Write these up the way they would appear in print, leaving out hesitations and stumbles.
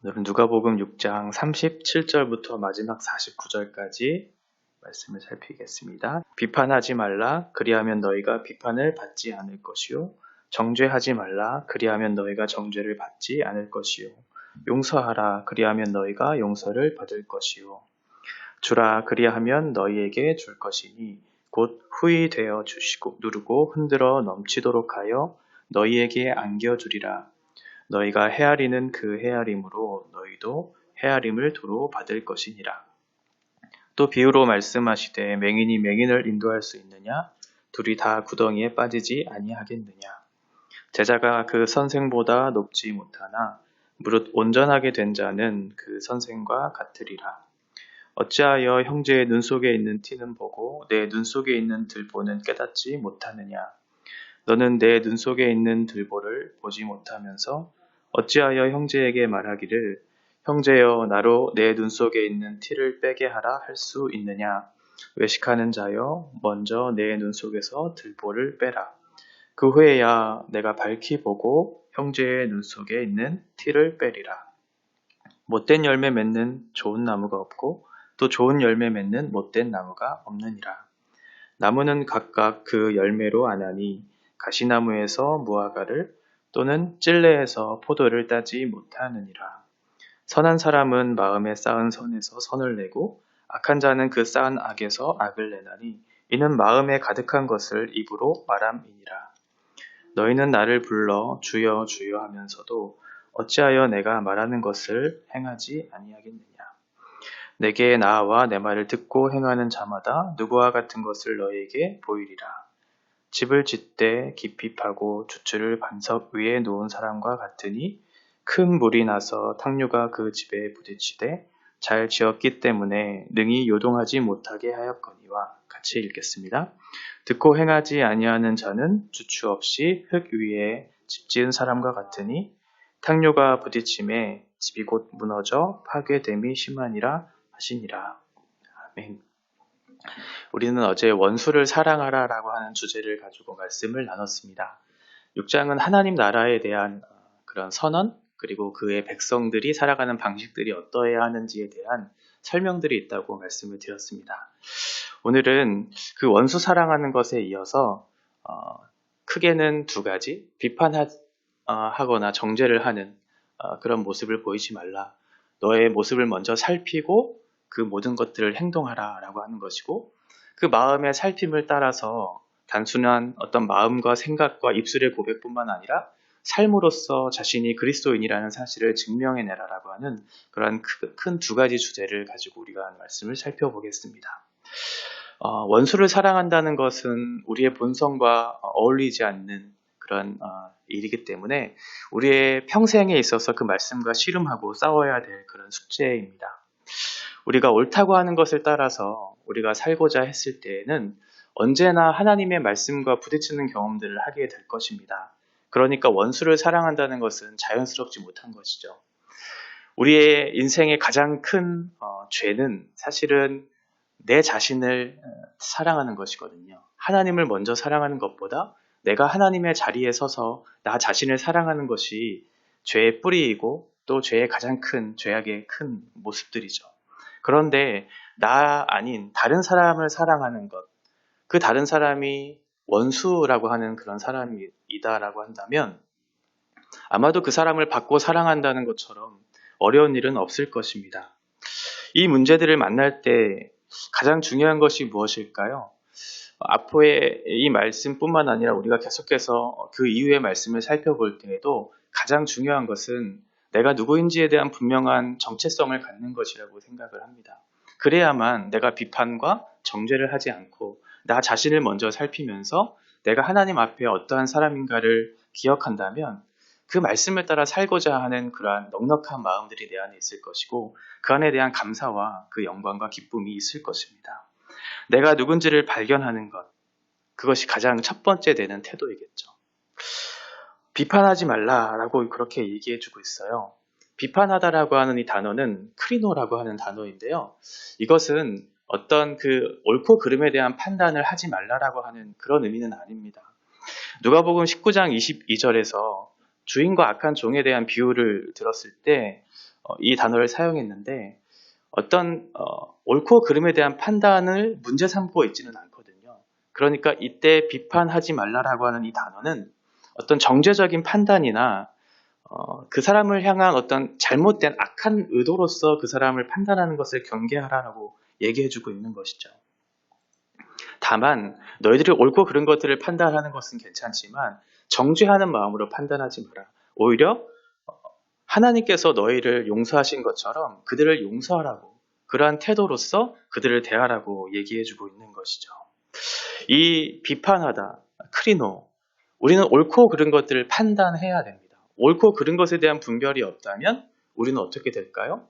오늘은 누가복음 6장 37절부터 마지막 49절까지 말씀을 살피겠습니다. 비판하지 말라. 그리하면 너희가 비판을 받지 않을 것이요. 정죄하지 말라. 그리하면 너희가 정죄를 받지 않을 것이요. 용서하라. 그리하면 너희가 용서를 받을 것이요. 주라. 그리하면 너희에게 줄 것이니 곧 후히 되어 주시고 누르고 흔들어 넘치도록 하여 너희에게 안겨주리라. 너희가 헤아리는 그 헤아림으로 너희도 헤아림을 도로 받을 것이니라. 또 비유로 말씀하시되 맹인이 맹인을 인도할 수 있느냐? 둘이 다 구덩이에 빠지지 아니하겠느냐? 제자가 그 선생보다 높지 못하나 무릇 온전하게 된 자는 그 선생과 같으리라. 어찌하여 형제의 눈 속에 있는 티는 보고 내 눈 속에 있는 들보는 깨닫지 못하느냐? 너는 내 눈 속에 있는 들보를 보지 못하면서 어찌하여 형제에게 말하기를 형제여 나로 내 눈 속에 있는 티를 빼게 하라 할 수 있느냐? 외식하는 자여 먼저 내 눈 속에서 들보를 빼라. 그 후에야 내가 밝히 보고 형제의 눈 속에 있는 티를 빼리라. 못된 열매 맺는 좋은 나무가 없고 또 좋은 열매 맺는 못된 나무가 없느니라. 나무는 각각 그 열매로 아나니 가시나무에서 무화과를 또는 찔레에서 포도를 따지 못하느니라. 선한 사람은 마음에 쌓은 선에서 선을 내고 악한 자는 그 쌓은 악에서 악을 내나니 이는 마음에 가득한 것을 입으로 말함이니라. 너희는 나를 불러 주여 주여 하면서도 어찌하여 내가 말하는 것을 행하지 아니하겠느냐. 내게 나아와 내 말을 듣고 행하는 자마다 누구와 같은 것을 너희에게 보이리라. 집을 짓되 깊이 파고 주추를 반석 위에 놓은 사람과 같으니 큰 물이 나서 탕류가 그 집에 부딪히되 잘 지었기 때문에 능히 요동하지 못하게 하였거니와. 같이 읽겠습니다. 듣고 행하지 아니하는 자는 주추 없이 흙 위에 집 지은 사람과 같으니 탕류가 부딪힘에 집이 곧 무너져 파괴됨이 심하니라 하시니라. 아멘. 우리는 어제 원수를 사랑하라라고 하는 주제를 가지고 말씀을 나눴습니다. 6장은 하나님 나라에 대한 그런 선언, 그리고 그의 백성들이 살아가는 방식들이 어떠해야 하는지에 대한 설명들이 있다고 말씀을 드렸습니다. 오늘은 그 원수 사랑하는 것에 이어서 크게는 두 가지, 비판하거나 정죄를 하는 그런 모습을 보이지 말라. 너의 모습을 먼저 살피고 그 모든 것들을 행동하라 라고 하는 것이고, 그 마음의 살핌을 따라서 단순한 어떤 마음과 생각과 입술의 고백뿐만 아니라 삶으로서 자신이 그리스도인이라는 사실을 증명해내라라고 하는 그런 큰 두 가지 주제를 가지고 우리가 말씀을 살펴보겠습니다. 원수를 사랑한다는 것은 우리의 본성과 어울리지 않는 그런 일이기 때문에 우리의 평생에 있어서 그 말씀과 씨름하고 싸워야 될 그런 숙제입니다. 우리가 옳다고 하는 것을 따라서 우리가 살고자 했을 때에는 언제나 하나님의 말씀과 부딪히는 경험들을 하게 될 것입니다. 그러니까 원수를 사랑한다는 것은 자연스럽지 못한 것이죠. 우리의 인생의 가장 큰 죄는 사실은 내 자신을 사랑하는 것이거든요. 하나님을 먼저 사랑하는 것보다 내가 하나님의 자리에 서서 나 자신을 사랑하는 것이 죄의 뿌리이고 또 죄의 가장 큰 죄악의 큰 모습들이죠. 그런데 나 아닌 다른 사람을 사랑하는 것, 그 다른 사람이 원수라고 하는 그런 사람이다라고 한다면 아마도 그 사람을 받고 사랑한다는 것처럼 어려운 일은 없을 것입니다. 이 문제들을 만날 때 가장 중요한 것이 무엇일까요? 앞으로의 이 말씀뿐만 아니라 우리가 계속해서 그 이후의 말씀을 살펴볼 때에도 가장 중요한 것은 내가 누구인지에 대한 분명한 정체성을 갖는 것이라고 생각을 합니다. 그래야만 내가 비판과 정죄를 하지 않고 나 자신을 먼저 살피면서 내가 하나님 앞에 어떠한 사람인가를 기억한다면 그 말씀을 따라 살고자 하는 그러한 넉넉한 마음들이 내 안에 있을 것이고 그 안에 대한 감사와 그 영광과 기쁨이 있을 것입니다. 내가 누군지를 발견하는 것, 그것이 가장 첫 번째 되는 태도이겠죠. 비판하지 말라라고 그렇게 얘기해주고 있어요. 비판하다라고 하는 이 단어는 크리노라고 하는 단어인데요. 이것은 어떤 그 옳고 그름에 대한 판단을 하지 말라라고 하는 그런 의미는 아닙니다. 누가복음 19장 22절에서 주인과 악한 종에 대한 비유를 들었을 때 이 단어를 사용했는데 어떤 옳고 그름에 대한 판단을 문제 삼고 있지는 않거든요. 그러니까 이때 비판하지 말라라고 하는 이 단어는 어떤 정죄적인 판단이나 그 사람을 향한 어떤 잘못된 악한 의도로서 그 사람을 판단하는 것을 경계하라라고 얘기해주고 있는 것이죠. 다만 너희들이 옳고 그른 것들을 판단하는 것은 괜찮지만 정죄하는 마음으로 판단하지 마라. 오히려 하나님께서 너희를 용서하신 것처럼 그들을 용서하라고, 그러한 태도로서 그들을 대하라고 얘기해주고 있는 것이죠. 이 비판하다, 크리노, 우리는 옳고 그른 것들을 판단해야 됩니다. 옳고 그른 것에 대한 분별이 없다면 우리는 어떻게 될까요?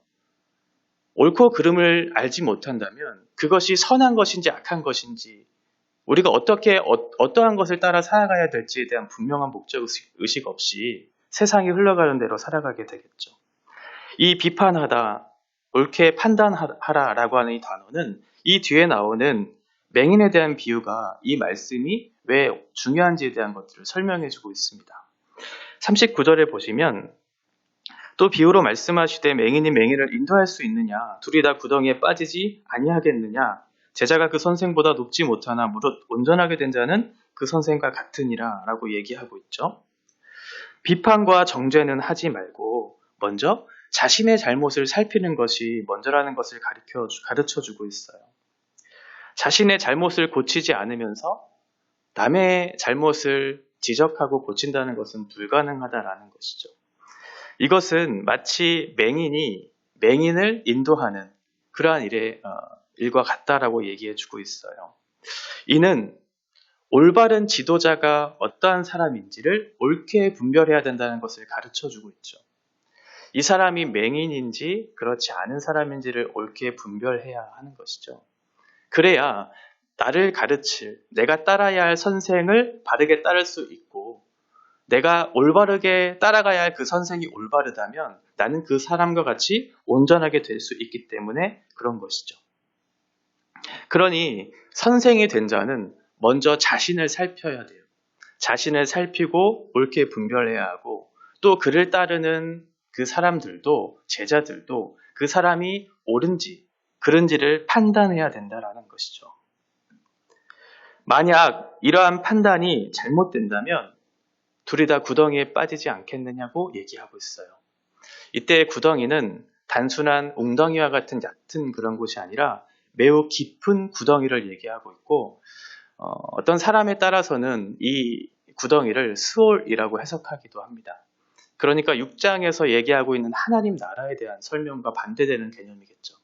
옳고 그름을 알지 못한다면 그것이 선한 것인지 악한 것인지, 우리가 어떠한 것을 따라 살아가야 될지에 대한 분명한 목적 의식 없이 세상이 흘러가는 대로 살아가게 되겠죠. 이 비판하다, 옳게 판단하라라고 하는 이 단어는 이 뒤에 나오는 맹인에 대한 비유가 이 말씀이 왜 중요한지에 대한 것들을 설명해주고 있습니다. 39절에 보시면 또 비유로 말씀하시되 맹인이 맹인을 인도할 수 있느냐, 둘이 다 구덩이에 빠지지 아니하겠느냐, 제자가 그 선생보다 높지 못하나 무릇 온전하게 된 자는 그 선생과 같으니라 라고 얘기하고 있죠. 비판과 정죄는 하지 말고 먼저 자신의 잘못을 살피는 것이 먼저라는 것을 가르쳐주고 있어요. 자신의 잘못을 고치지 않으면서 남의 잘못을 지적하고 고친다는 것은 불가능하다라는 것이죠. 이것은 마치 맹인이 맹인을 인도하는 그러한 일과 같다라고 얘기해주고 있어요. 이는 올바른 지도자가 어떠한 사람인지를 옳게 분별해야 된다는 것을 가르쳐주고 있죠. 이 사람이 맹인인지 그렇지 않은 사람인지를 옳게 분별해야 하는 것이죠. 그래야 나를 가르칠, 내가 따라야 할 선생을 바르게 따를 수 있고, 내가 올바르게 따라가야 할 그 선생이 올바르다면 나는 그 사람과 같이 온전하게 될 수 있기 때문에 그런 것이죠. 그러니 선생이 된 자는 먼저 자신을 살펴야 돼요. 자신을 살피고 옳게 분별해야 하고, 또 그를 따르는 그 사람들도, 제자들도 그 사람이 옳은지 그른지를 판단해야 된다라는 것이죠. 만약 이러한 판단이 잘못된다면 둘이 다 구덩이에 빠지지 않겠느냐고 얘기하고 있어요. 이때 구덩이는 단순한 웅덩이와 같은 얕은 그런 곳이 아니라 매우 깊은 구덩이를 얘기하고 있고, 어떤 사람에 따라서는 이 구덩이를 스올이라고 해석하기도 합니다. 그러니까 6장에서 얘기하고 있는 하나님 나라에 대한 설명과 반대되는 개념이겠죠.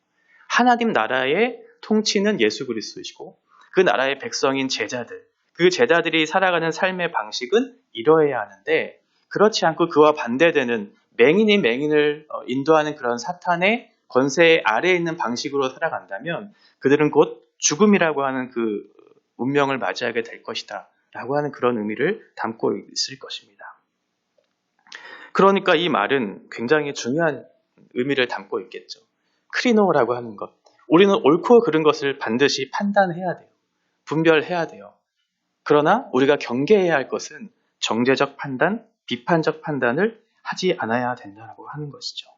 하나님 나라의 통치는 예수 그리스도이시고 그 나라의 백성인 제자들, 그 제자들이 살아가는 삶의 방식은 이러해야 하는데, 그렇지 않고 그와 반대되는 맹인이 맹인을 인도하는 그런 사탄의 권세 아래에 있는 방식으로 살아간다면 그들은 곧 죽음이라고 하는 그 운명을 맞이하게 될 것이다 라고 하는 그런 의미를 담고 있을 것입니다. 그러니까 이 말은 굉장히 중요한 의미를 담고 있겠죠. 크리노라고 하는 것, 우리는 옳고 그른 것을 반드시 판단해야 돼요. 분별해야 돼요. 그러나 우리가 경계해야 할 것은 정죄적 판단, 비판적 판단을 하지 않아야 된다고 하는 것이죠.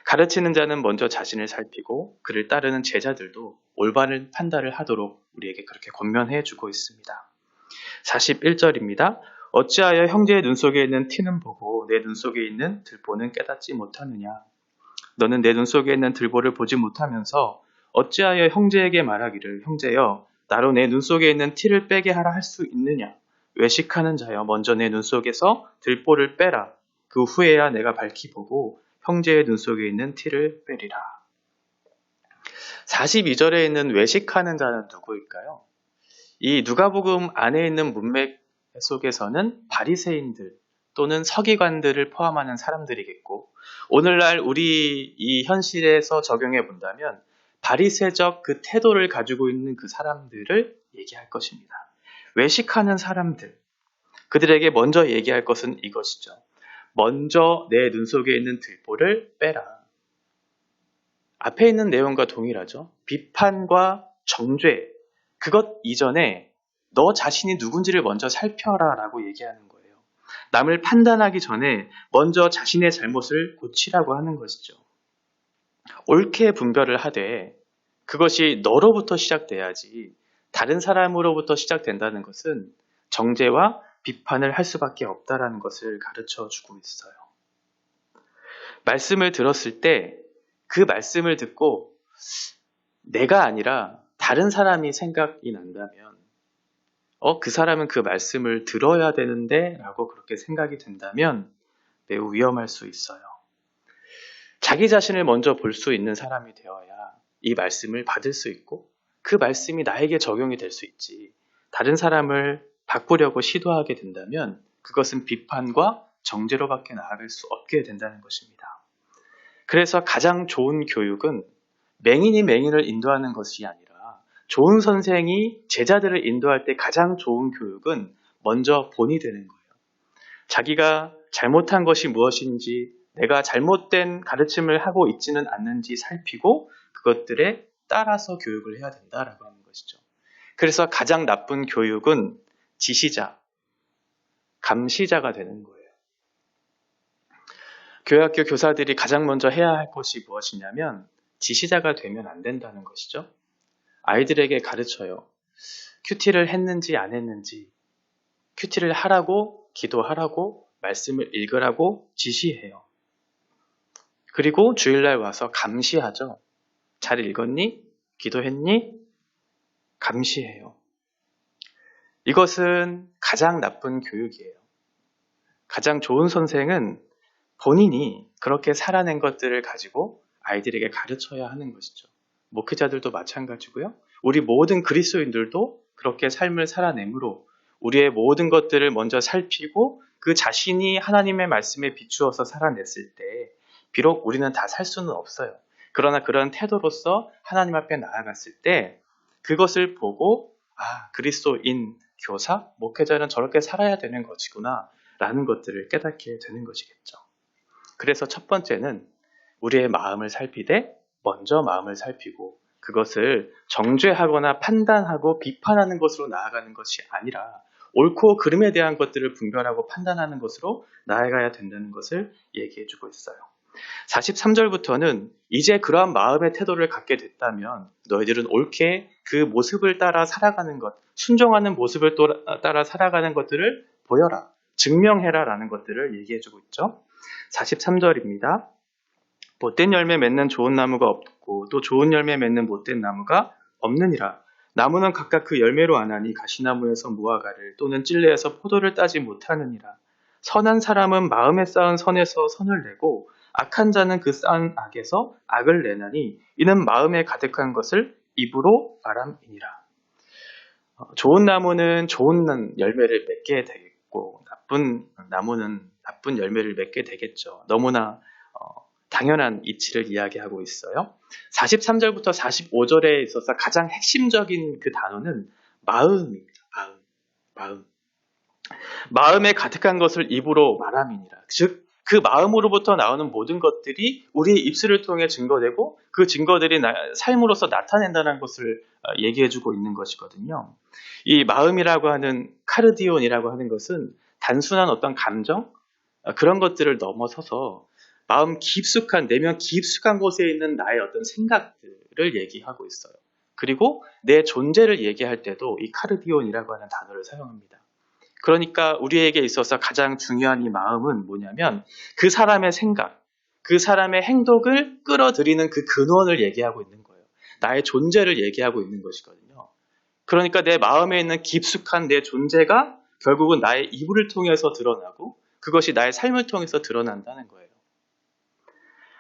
가르치는 자는 먼저 자신을 살피고 그를 따르는 제자들도 올바른 판단을 하도록 우리에게 그렇게 권면해 주고 있습니다. 41절입니다. 어찌하여 형제의 눈 속에 있는 티는 보고 내 눈 속에 있는 들보는 깨닫지 못하느냐. 너는 내 눈 속에 있는 들보를 보지 못하면서 어찌하여 형제에게 말하기를 형제여 나로 내 눈 속에 있는 티를 빼게 하라 할 수 있느냐. 외식하는 자여 먼저 내 눈 속에서 들보를 빼라. 그 후에야 내가 밝히 보고 형제의 눈 속에 있는 티를 빼리라. 42절에 있는 외식하는 자는 누구일까요? 이 누가복음 안에 있는 문맥 속에서는 바리새인들 또는 서기관들을 포함하는 사람들이겠고, 오늘날 우리 이 현실에서 적용해 본다면 바리새적 그 태도를 가지고 있는 그 사람들을 얘기할 것입니다. 외식하는 사람들, 그들에게 먼저 얘기할 것은 이것이죠. 먼저 내 눈 속에 있는 들보를 빼라. 앞에 있는 내용과 동일하죠. 비판과 정죄, 그것 이전에 너 자신이 누군지를 먼저 살펴라 라고 얘기하는 거예요. 남을 판단하기 전에 먼저 자신의 잘못을 고치라고 하는 것이죠. 옳게 분별을 하되 그것이 너로부터 시작돼야지 다른 사람으로부터 시작된다는 것은 정죄와 비판을 할 수밖에 없다라는 것을 가르쳐 주고 있어요. 말씀을 들었을 때 그 말씀을 듣고 내가 아니라 다른 사람이 생각이 난다면 그 사람은 그 말씀을 들어야 되는데 라고 그렇게 생각이 된다면 매우 위험할 수 있어요. 자기 자신을 먼저 볼 수 있는 사람이 되어야 이 말씀을 받을 수 있고 그 말씀이 나에게 적용이 될 수 있지. 다른 사람을 바꾸려고 시도하게 된다면 그것은 비판과 정죄로밖에 나아갈 수 없게 된다는 것입니다. 그래서 가장 좋은 교육은 맹인이 맹인을 인도하는 것이 아니라 좋은 선생이 제자들을 인도할 때 가장 좋은 교육은 먼저 본이 되는 거예요. 자기가 잘못한 것이 무엇인지, 내가 잘못된 가르침을 하고 있지는 않는지 살피고 그것들에 따라서 교육을 해야 된다라고 하는 것이죠. 그래서 가장 나쁜 교육은 지시자, 감시자가 되는 거예요. 교회학교 교사들이 가장 먼저 해야 할 것이 무엇이냐면 지시자가 되면 안 된다는 것이죠. 아이들에게 가르쳐요. 큐티를 했는지 안 했는지, 큐티를 하라고, 기도하라고, 말씀을 읽으라고 지시해요. 그리고 주일날 와서 감시하죠. 잘 읽었니? 기도했니? 감시해요. 이것은 가장 나쁜 교육이에요. 가장 좋은 선생은 본인이 그렇게 살아낸 것들을 가지고 아이들에게 가르쳐야 하는 것이죠. 목회자들도 마찬가지고요. 우리 모든 그리스도인들도 그렇게 삶을 살아내므로 우리의 모든 것들을 먼저 살피고 그 자신이 하나님의 말씀에 비추어서 살아냈을 때 비록 우리는 다 살 수는 없어요. 그러나 그런 태도로서 하나님 앞에 나아갔을 때 그것을 보고 그리스도인 교사, 목회자는 저렇게 살아야 되는 것이구나 라는 것들을 깨닫게 되는 것이겠죠. 그래서 첫 번째는 우리의 마음을 살피되 먼저 마음을 살피고 그것을 정죄하거나 판단하고 비판하는 것으로 나아가는 것이 아니라 옳고 그름에 대한 것들을 분별하고 판단하는 것으로 나아가야 된다는 것을 얘기해주고 있어요. 43절부터는 이제 그러한 마음의 태도를 갖게 됐다면 너희들은 옳게 그 모습을 따라 살아가는 것, 순종하는 모습을 따라 살아가는 것들을 보여라, 증명해라 라는 것들을 얘기해주고 있죠. 43절입니다. 못된 열매 맺는 좋은 나무가 없고 또 좋은 열매 맺는 못된 나무가 없느니라. 나무는 각각 그 열매로 아나니 가시나무에서 무화과를 또는 찔레에서 포도를 따지 못하느니라. 선한 사람은 마음에 쌓은 선에서 선을 내고 악한 자는 그 쌓은 악에서 악을 내나니 이는 마음에 가득한 것을 입으로 말함이니라. 좋은 나무는 좋은 열매를 맺게 되겠고 나쁜 나무는 나쁜 열매를 맺게 되겠죠. 너무나 당연한 이치를 이야기하고 있어요. 43절부터 45절에 있어서 가장 핵심적인 그 단어는 마음입니다. 마음. 마음에 가득한 것을 입으로 말함이니라. 즉, 그 마음으로부터 나오는 모든 것들이 우리의 입술을 통해 증거되고 그 증거들이 삶으로서 나타낸다는 것을 얘기해주고 있는 것이거든요. 이 마음이라고 하는 카르디온이라고 하는 것은 단순한 어떤 감정, 그런 것들을 넘어서서 마음 깊숙한, 내면 깊숙한 곳에 있는 나의 어떤 생각들을 얘기하고 있어요. 그리고 내 존재를 얘기할 때도 이 카르디온이라고 하는 단어를 사용합니다. 그러니까 우리에게 있어서 가장 중요한 이 마음은 뭐냐면 그 사람의 생각, 그 사람의 행동을 끌어들이는 그 근원을 얘기하고 있는 거예요. 나의 존재를 얘기하고 있는 것이거든요. 그러니까 내 마음에 있는 깊숙한 내 존재가 결국은 나의 이불을 통해서 드러나고 그것이 나의 삶을 통해서 드러난다는 거예요.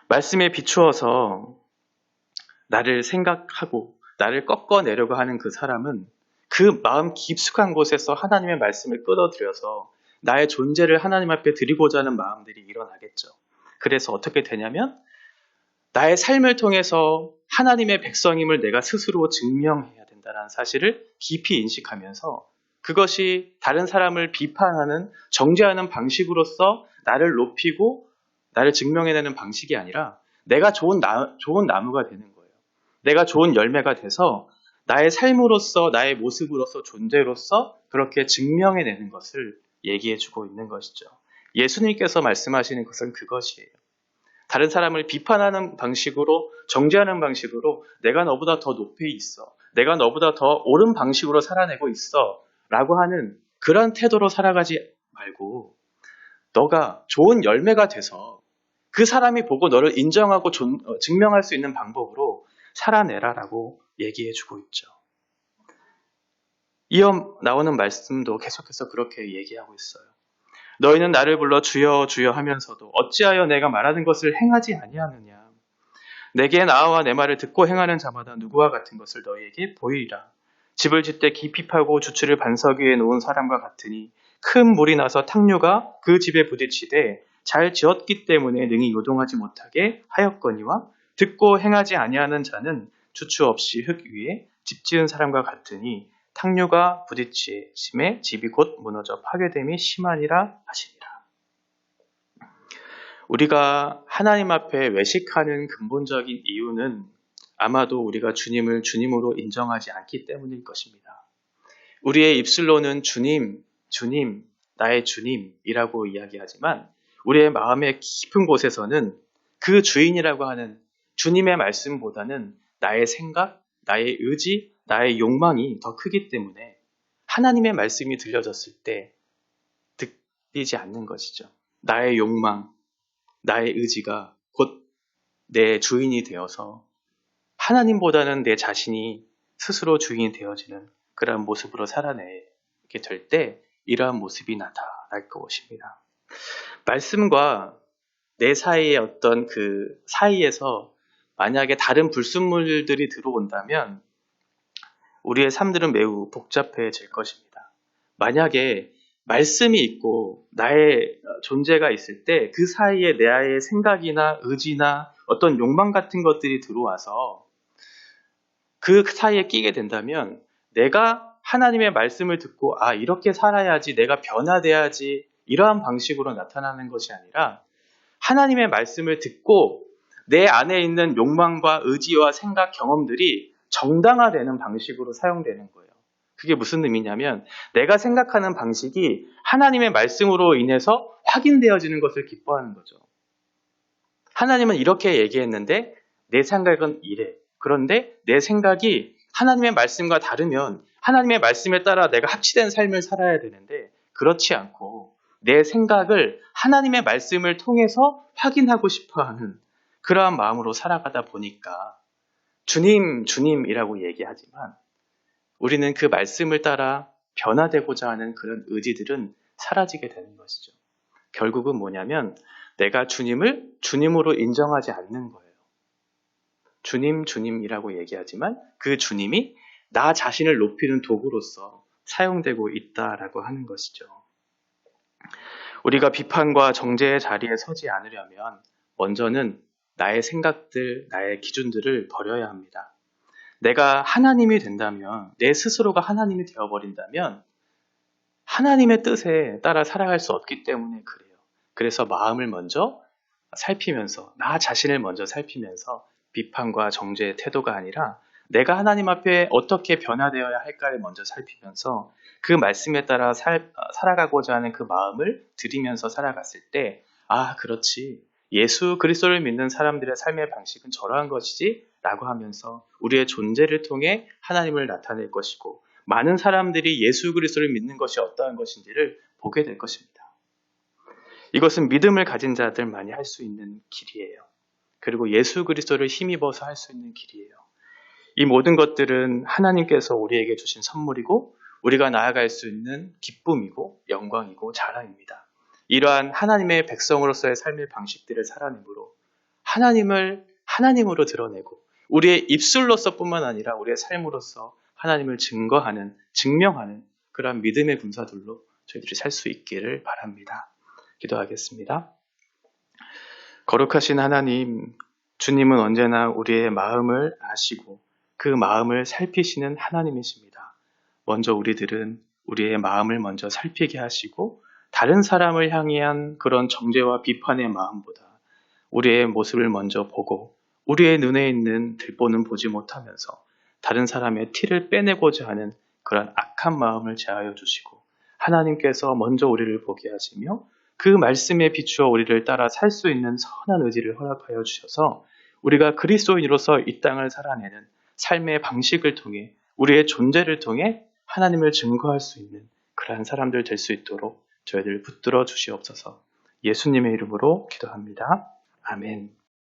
말씀에 비추어서 나를 생각하고 나를 꺾어내려고 하는 그 사람은 그 마음 깊숙한 곳에서 하나님의 말씀을 끌어들여서 나의 존재를 하나님 앞에 드리고자 하는 마음들이 일어나겠죠. 그래서 어떻게 되냐면 나의 삶을 통해서 하나님의 백성임을 내가 스스로 증명해야 된다는 사실을 깊이 인식하면서 그것이 다른 사람을 비판하는, 정죄하는 방식으로서 나를 높이고 나를 증명해내는 방식이 아니라 내가 좋은 나무가 되는 거예요. 내가 좋은 열매가 돼서 나의 삶으로서, 나의 모습으로서, 존재로서 그렇게 증명해내는 것을 얘기해주고 있는 것이죠. 예수님께서 말씀하시는 것은 그것이에요. 다른 사람을 비판하는 방식으로, 정죄하는 방식으로 내가 너보다 더 높이 있어, 내가 너보다 더 옳은 방식으로 살아내고 있어 라고 하는 그런 태도로 살아가지 말고, 너가 좋은 열매가 돼서 그 사람이 보고 너를 인정하고 증명할 수 있는 방법으로 살아내라라고 얘기해주고 있죠. 이어 나오는 말씀도 계속해서 그렇게 얘기하고 있어요. 너희는 나를 불러 주여 주여 하면서도 어찌하여 내가 말하는 것을 행하지 아니하느냐. 내게 나와 내 말을 듣고 행하는 자마다 누구와 같은 것을 너희에게 보이리라. 집을 짓되 깊이 파고 주추를 반석 위에 놓은 사람과 같으니 큰 물이 나서 탕류가 그 집에 부딪히되 잘 지었기 때문에 능히 요동하지 못하게 하였거니와, 듣고 행하지 아니하는 자는 주추 없이 흙 위에 집 지은 사람과 같으니 탕류가 부딪히심에 집이 곧 무너져 파괴됨이 심하니라 하시니라. 우리가 하나님 앞에 외식하는 근본적인 이유는 아마도 우리가 주님을 주님으로 인정하지 않기 때문일 것입니다. 우리의 입술로는 주님, 주님, 나의 주님이라고 이야기하지만 우리의 마음의 깊은 곳에서는 그 주인이라고 하는 주님의 말씀보다는 나의 생각, 나의 의지, 나의 욕망이 더 크기 때문에 하나님의 말씀이 들려졌을 때 듣이지 않는 것이죠. 나의 욕망, 나의 의지가 곧 내 주인이 되어서 하나님보다는 내 자신이 스스로 주인이 되어지는 그러한 모습으로 살아내게 될 때 이러한 모습이 나타날 것입니다. 말씀과 내 사이의 어떤 그 사이에서 만약에 다른 불순물들이 들어온다면 우리의 삶들은 매우 복잡해질 것입니다. 만약에 말씀이 있고 나의 존재가 있을 때 그 사이에 나의 생각이나 의지나 어떤 욕망 같은 것들이 들어와서 그 사이에 끼게 된다면 내가 하나님의 말씀을 듣고 이렇게 살아야지, 내가 변화돼야지, 이러한 방식으로 나타나는 것이 아니라 하나님의 말씀을 듣고 내 안에 있는 욕망과 의지와 생각, 경험들이 정당화되는 방식으로 사용되는 거예요. 그게 무슨 의미냐면 내가 생각하는 방식이 하나님의 말씀으로 인해서 확인되어지는 것을 기뻐하는 거죠. 하나님은 이렇게 얘기했는데 내 생각은 이래. 그런데 내 생각이 하나님의 말씀과 다르면 하나님의 말씀에 따라 내가 합치된 삶을 살아야 되는데 그렇지 않고 내 생각을 하나님의 말씀을 통해서 확인하고 싶어하는 그러한 마음으로 살아가다 보니까 주님, 주님이라고 얘기하지만 우리는 그 말씀을 따라 변화되고자 하는 그런 의지들은 사라지게 되는 것이죠. 결국은 뭐냐면 내가 주님을 주님으로 인정하지 않는 거예요. 주님, 주님이라고 얘기하지만 그 주님이 나 자신을 높이는 도구로서 사용되고 있다라고 하는 것이죠. 우리가 비판과 정죄의 자리에 서지 않으려면 먼저는 나의 생각들, 나의 기준들을 버려야 합니다. 내가 하나님이 된다면, 내 스스로가 하나님이 되어버린다면 하나님의 뜻에 따라 살아갈 수 없기 때문에 그래요. 그래서 마음을 먼저 살피면서, 나 자신을 먼저 살피면서 비판과 정죄의 태도가 아니라 내가 하나님 앞에 어떻게 변화되어야 할까를 먼저 살피면서 그 말씀에 따라 살아가고자 하는 그 마음을 들이면서 살아갔을 때 그렇지. 예수 그리스도를 믿는 사람들의 삶의 방식은 저러한 것이지 라고 하면서 우리의 존재를 통해 하나님을 나타낼 것이고 많은 사람들이 예수 그리스도를 믿는 것이 어떠한 것인지를 보게 될 것입니다. 이것은 믿음을 가진 자들만이 할 수 있는 길이에요. 그리고 예수 그리스도를 힘입어서 할 수 있는 길이에요. 이 모든 것들은 하나님께서 우리에게 주신 선물이고 우리가 나아갈 수 있는 기쁨이고 영광이고 자랑입니다. 이러한 하나님의 백성으로서의 삶의 방식들을 살아내므로 하나님을 하나님으로 드러내고 우리의 입술로서 뿐만 아니라 우리의 삶으로서 하나님을 증명하는 그러한 믿음의 군사들로 저희들이 살 수 있기를 바랍니다. 기도하겠습니다. 거룩하신 하나님, 주님은 언제나 우리의 마음을 아시고 그 마음을 살피시는 하나님이십니다. 먼저 우리들은 우리의 마음을 먼저 살피게 하시고 다른 사람을 향한 그런 정죄와 비판의 마음보다 우리의 모습을 먼저 보고 우리의 눈에 있는 들보는 보지 못하면서 다른 사람의 티를 빼내고자 하는 그런 악한 마음을 제하여 주시고 하나님께서 먼저 우리를 보게 하시며 그 말씀에 비추어 우리를 따라 살 수 있는 선한 의지를 허락하여 주셔서 우리가 그리스도인으로서 이 땅을 살아내는 삶의 방식을 통해 우리의 존재를 통해 하나님을 증거할 수 있는 그러한 사람들 될 수 있도록 저희들 붙들어 주시옵소서. 예수님의 이름으로 기도합니다. 아멘.